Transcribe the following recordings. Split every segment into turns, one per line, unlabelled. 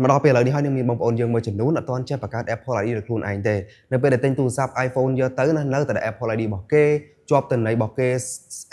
មកដល់ពេលឥឡូវនេះហើយនឹងមានបងប្អូនយើងមួយចំនួនអត់ទាន់ចេះបង្កើត Apple ID របស់ខ្លួនឯងទេនៅពេលដែលទិញទូរស័ព្ទ iPhone យកទៅណានៅតែ Apple ID របស់គេជាប់ទិន្នន័យរបស់គេ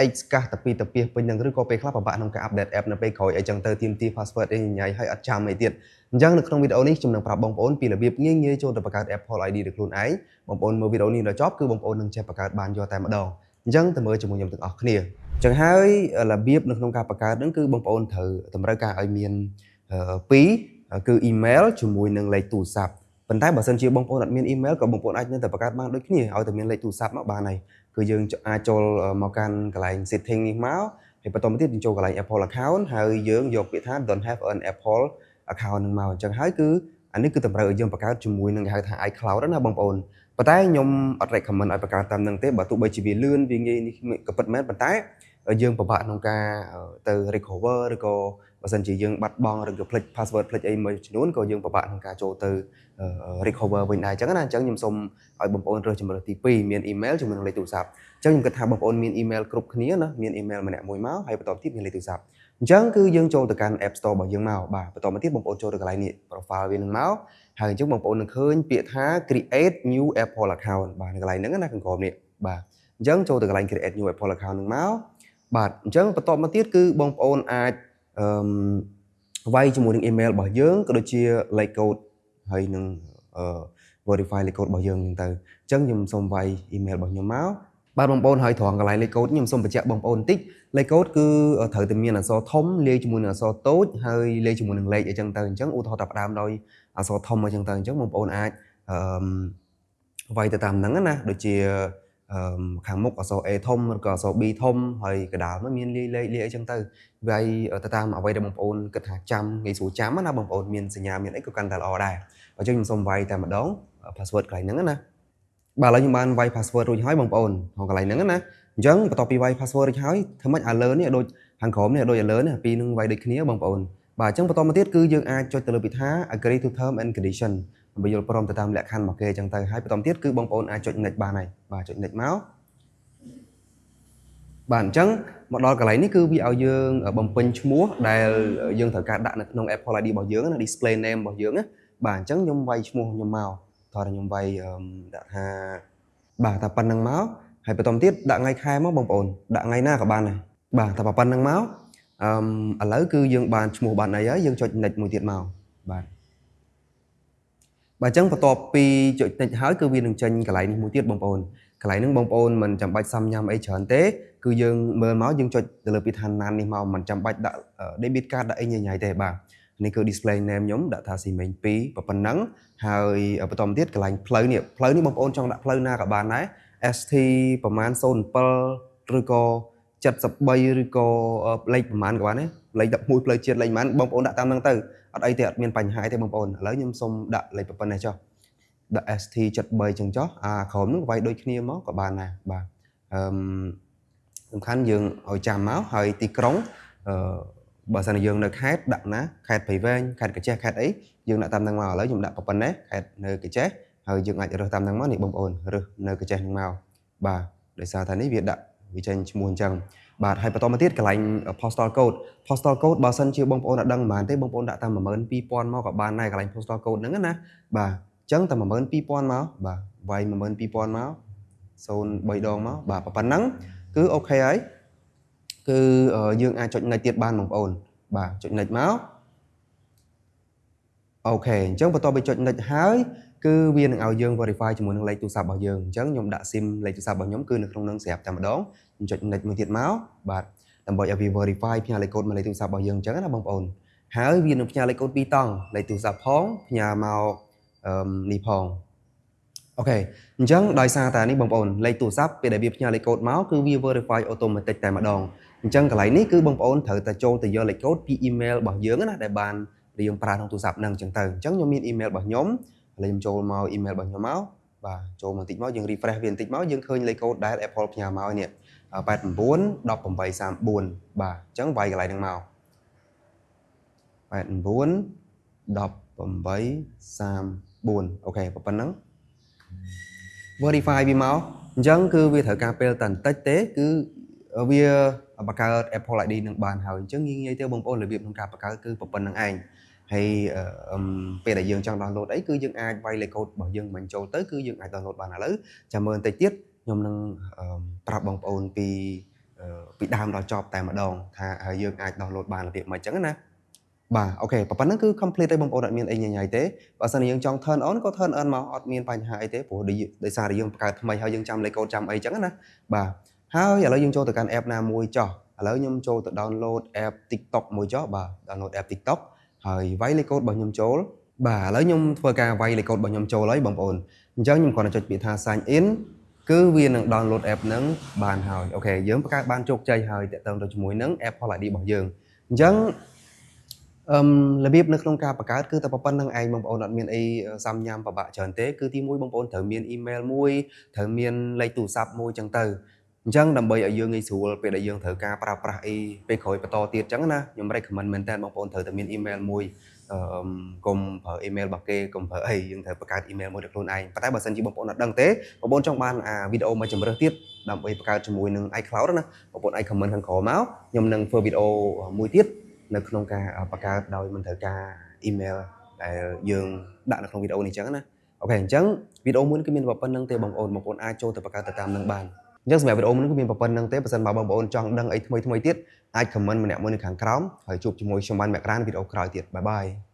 X កាសតាពីតាពីពេញនឹងឬក៏ពេលខ្លះពិបាកក្នុងការ update app នៅពេលក្រោយអីចឹងទៅទាមទារ password អីញ៉ៃហើយអត់ចាំអីទៀតអញ្ចឹងនៅក្នុងវីដេអូនេះខ្ញុំនឹងប្រាប់បងប្អូនពីរបៀបងាយចូលទៅបង្កើត Apple ID របស់ខ្លួនឯងបងប្អូនមើលវីដេអូនេះដល់ចប់គឺបងប្អូននឹងចេះបង្កើតបានយកតែម្ដងអញ្ចឹងទៅមើលជាមួយខ្ញុំទាំងអស់គ្នាអញ្ចឹងហើយរបៀបនៅក្នុងការបង្កើតហ្នឹងគឺបងប្អូនត្រូវតម្រូវការឲ្យមាន2គឺ email ជាមួយនឹងលេខទូរស័ព្ទប៉ុន្តែបើសិនជាបងប្អូនអត់មាន email ក៏បងប្អូនអាចនៅតែបង្កើតបានដូចគ្នាឲ្យតែមានលេខទូរស័ព្ទមកបានហើយគឺយើងអាចចូលមកកាន់កន្លែង setting នេះមកហើយបន្តមកទៀតយើងចូលកន្លែង Apple account ហើយយើងយកពាក្យថា don't have an Apple account នឹងមកអញ្ចឹងហើយគឺអានេះគឺតម្រូវឲ្យយើងបង្កើតជាមួយនឹងគេហៅថា iCloud ណាបងប្អូនប៉ុន្តែខ្ញុំអត់ recommend ឲ្យបង្កើតតាមនឹងទេបើទោះបីជាវាលឿនវាងាយនេះក៏ពិតមែនប៉ុន្តែយើងពិបាកក្នុងការទៅ recover ឬក៏បើសិនជាយើងបាត់បង់ឬក៏ភ្លេច password ភ្លេចអីមួយចំនួនក៏យើងពិបាកក្នុងការចូលទៅ recover វិញដែរអញ្ចឹងណាអញ្ចឹងខ្ញុំសូមឲ្យបងប្អូនរើសជំរើសទី2មាន email ជាមួយនឹងលេខទូរស័ព្ទអញ្ចឹងខ្ញុំគិតថាបងប្អូនមាន email គ្រប់គ្នាណាមាន email ម្នាក់មួយមកហើយបន្តទៀតមានលេខទូរស័ព្ទអញ្ចឹងគឺយើងចូលទៅកាន់ App Store របស់យើងមកបាទបន្តមកទៀតបងប្អូនចូលទៅកន្លែងនេះ profile វានឹងមកហើយអញ្ចឹងបងប្អូននឹងឃើញពាក្យថា create new Apple account បាទនៅកន្លែងហ្នឹងណាខាងក្រោមនេះបាទអញ្ចឹងចូលទៅកន្លែង create new Apple account នឹងមកបាទអញ្ចឹងបន្តមកទៀតគឺបងប្អូនអាចវាយជាមួយនឹង email របស់យើងក៏ដូចជាលេខកូដហើយនឹងverify លេខកូដរបស់យើងហ្នឹងទៅអញ្ចឹងខ្ញុំសូមវាយ email របស់ខ្ញុំមកបាទបងប្អូនហើយត្រង់កន្លែងលេខកូដខ្ញុំសូមបញ្ជាក់បងប្អូនបន្តិចលេខកូដគឺត្រូវតែមានអក្សរធំលាយជាមួយនឹងអក្សរតូចហើយលាយជាមួយនឹងលេខអីចឹងទៅអញ្ចឹងឧទាហរណ៍ថាផ្ដើមដោយអក្សរធំអីចឹងទៅអញ្ចឹងបងប្អូនអាចវាយទៅតាមហ្នឹងណាដូចជាខាងមុខអក្សរ A ធំឬក៏អក្សរ B ធំហើយកណ្ដាលមកមានលេខអីចឹងទៅវាយទៅតាមអ្វីដែលបងប្អូនគិតថាចាំងាយស្រួលចាំណាបងប្អូនមានសញ្ញាមានអីក៏កាន់តែល្អដែរអញ្ចឹងខ្ញុំសូមវាយតែម្ដង password កន្លែងហ្នឹងណាបាទឥឡូវខ្ញុំបានវាយ password រួចហើយបងប្អូនក្នុងកន្លែងហ្នឹងណាអញ្ចឹងបន្ទាប់ពីវាយ password រួចហើយធ្វើម៉េច alert នេះដូចខាងក្រោមនេះដូច alert នេះពីរនឹងវាយដូចគ្នាបងប្អូនបាទអញ្ចឹងបន្តមកទៀតគឺយើងអាចចុចទៅលើពាក្យថា agree to term and condition ដើម្បីយល់ព្រមទៅតាមលក្ខខណ្ឌរបស់គេអញ្ចឹងទៅហើយបន្តទៀតគឺបងប្អូនអាចចុច next បានហើយបាទចុច next មកបាទអញ្ចឹងមកដល់កន្លែងនេះគឺវាឲ្យយើងបំពេញឈ្មោះដែលយើងត្រូវការដាក់នៅក្នុង Apple ID របស់យើងណា display name របស់យើងណាបាទអញ្ចឹងខ្ញុំវាយឈ្មោះខ្ញុំមកថតខ្ញុំវាយដាក់ថាបាទតែប៉ុណ្្នឹងមកហើយបន្តទៀតដាក់ថ្ងៃខែមកបងប្អូនដាក់ថ្ងៃណាក៏បានដែរបាទតែប៉ុណ្្នឹងមកឥឡូវគឺយើងបានឈ្មោះបានអីហើយយើងចុច next មួយទៀតមកបាទអញ្ចឹងបន្ទាប់ពីចុច next ហើយគឺវានឹងចេញកន្លែងនេះមួយទៀតបងប្អូនកន្លែងហ្នឹងបងប្អូនមិនចាំបាច់សំញ៉ាំអីច្រើនទេគឺយើងមើលមកយើងចុចទៅលើពាក្យថាណាននេះមកមិនចាំបាច់ដាក់ debit card ដាក់អីញ៉ៃទេបាទនេះគឺ display name ខ្ញុំដាក់ថាស៊ីមេង2ប៉ុណ្ណឹងហើយបន្តមកទៀតកន្លែងផ្លូវនេះបងប្អូនចង់ដាក់ផ្លូវណាក៏បានដែរ ST ប្រហែល07ឬក៏73ឬក៏លេខប្រហែលក៏បានដែរលេខ11ផ្លូវជាតិលេខប្រហែលបងប្អូនដាក់តាមហ្នឹងទៅអត់អីទេអត់មានបញ្ហាទេបងប្អូនឥឡូវខ្ញុំសុំដាក់លេខប៉ុណ្ណេះចុះដាក់ ST 73ចឹងចុះក្រុមហ្នឹងវាយដូចគ្នាមកក៏បានដែរបាទសំខាន់យើងឲ្យចាំមកហើយទីក្រុងបើសិនជាយើងនៅខេត្តដាក់ណាខេត្តព្រៃវែងខេត្តកាចេះខេត្តអីយើងដាក់តាមហ្នឹងមកឥឡូវខ្ញុំដាក់ប៉ុណ្ណេះខេត្តនៅកាចេះហើយយើងអាចរើសតាមហ្នឹងមកនេះបងប្អូនរើសនៅកាចេះហ្នឹងមកបាទដោយសារថានេះវាដាក់វាចេញឈ្មោះអញ្ចឹងបាទហើយបន្តមកទៀតកន្លែង postal code បើសិនជាបងប្អូនអត់ដឹងប៉ុន្មានទេបងប្អូនដាក់តាម 12000 មកក៏បានដែរកន្លែង postal code ហ្នឹងណាបាទអញ្ចឹងតែ 12000 មកបាទវាយ 12000 មក03ដងមកបាទប៉ុណ្ណឹងគឺអូខេហើយគឺយើងអាចចុច next ទៀតបានបងប្អូនបាទចុច next មកអូខេអញ្ចឹងបន្ទាប់ពីចុច next ហើយគឺវានឹងឲ្យយើង verify ជាមួយនឹងលេខទូរស័ព្ទរបស់យើងអញ្ចឹងខ្ញុំដាក់ SIM លេខទូរស័ព្ទរបស់ខ្ញុំគឺនៅក្នុងនឹងស្រាប់តែម្ដងខ្ញុំចុច next មួយទៀតមកបាទដើម្បីឲ្យវា verify ផ្ញើលេខកូដមកលេខទូរស័ព្ទរបស់យើងអញ្ចឹងណាបងប្អូនហើយវានឹងផ្ញើលេខកូដ2តង់លេខទូរស័ព្ទផងផ្ញើមកនេះផងអូខេអញ្ចឹងដោយសារតែនេះបងប្អូនលេខទូរស័ព្ទពេលដែលវាផ្ញើលេខកូដមកគឺវា verify automatic តែម្ដងអញ្ចឹងកន្លែងនេះគឺបងប្អូនត្រូវតែចូលទៅយកលេខកូដពី email របស់យើងណាដែលបានយើងប្រើក្នុងទូរស័ព្ទហ្នឹងអញ្ចឹងទៅអញ្ចឹងខ្ញុំមាន email របស់ខ្ញុំឥឡូវខ្ញុំចូលមក email របស់ខ្ញុំមកបាទចូលមកបន្តិចមកយើង refresh វាបន្តិចមកយើងឃើញលេខកូដដែល Apple ផ្ញើមកនេះ891834បាទអញ្ចឹងវាយកន្លែងហ្នឹងមក891834អូខេប៉ុណ្ណឹង verify វាមកអញ្ចឹងគឺវាត្រូវការពេលតែបន្តិចទេគឺវាបង្កើត Apple ID នឹងបានហើយអញ្ចឹងងាយទេបងប្អូនរបៀបក្នុងការបង្កើតគឺប៉ុណ្្នឹងឯង hayពេលដែលយើងចង់ download អីគឺយើងអាចវាយលេខកូដរបស់យើងមិនចូលទៅគឺយើងអាច download បានឥឡូវចាំមើលបន្តិចទៀតខ្ញុំនឹងប្រាប់បងប្អូនពីដើមដល់ចប់តែម្ដងថាយើងអាច download បានរបៀបម៉េចចឹងណាបាទអូខេប៉ុណ្ណឹងគឺ complete ហើយបងប្អូនអត់មានអីញញ៉ៃទេបើសិនជាយើងចង់ turn on ក៏ turn on មកអត់មានបញ្ហាអីទេព្រោះដោយសារតែយើងបង្កើតថ្មីហើយយើងចាំលេខកូដចាំអីចឹងណាបាទហើយឥឡូវយើងចូលទៅកាន់ app ណាមួយចុះឥឡូវខ្ញុំចូលទៅ download app TikTok មួយចុះបាទ download app TikTok ហើយវាយលេខកូដរបស់ខ្ញុំចូលបាទឥឡូវខ្ញុំធ្វើការវាយលេខកូដរបស់ខ្ញុំចូលហើយបងប្អូនអញ្ចឹងខ្ញុំគ្រាន់តែចុចពាក្យថា sign in គឺវានឹង download app ហ្នឹងបានហើយអូខេយើងបង្កើតបានជោគជ័យហើយតាក់ទងទៅជាមួយនឹង Apple ID របស់យើងអញ្ចឹងរបៀបនៅក្នុងការបង្កើតគឺតែប៉ុណ្្នឹងឯងបងប្អូនអត់មានអីសាំញ៉ាំពិបាកច្រើនទេគឺទី1បងប្អូនត្រូវមាន email មួយត្រូវមានលេខទូរស័ព្ទមួយចឹងទៅអញ្ចឹងដើម្បីឲ្យយើងងាយស្រួលពេលដែលយើងត្រូវការប្រើប្រាស់អីពេលក្រោយបន្តទៀតចឹងណាខ្ញុំ recommend មែនតើបងប្អូនត្រូវតែមាន email មួយកុំប្រើ email របស់គេកុំប្រើអីយើងត្រូវបង្កើត email មួយដល់ខ្លួនឯងប៉ុន្តែបើសិនជាបងប្អូនអត់ដឹងទេបងប្អូនចង់បានវីដេអូមួយជំរើសទៀតដើម្បីបង្កើតជាមួយនឹង iCloud ណាបងប្អូនអាច comment ខាងក្រោមមកខ្ញុំនឹងធ្វើវីដេអូមួយទៀតនៅក្នុងការបង្កើតដោយមិនត្រូវការ email ដែលយើងដាក់នៅក្នុងវីដេអូនេះចឹងណាអូខេអញ្ចឹងវីដេអូមួយនេះគឺមានប៉ុណ្្នឹងទេបងប្អូនអាចចូលទៅបង្កើតទៅតាមនឹងបានអញ្ចឹងសម្រាប់វីដេអូមួយនេះគឺមានប៉ុណ្្នឹងទេបើសិនបើបងប្អូនចង់ដឹងអីថ្មីទៀតអាច comment ម្នាក់មួយនៅខាងក្រោមហើយជួបជាមួយខ្ញុំបានមកក្រានវីដេអូក្រោយទៀតបាយបាយ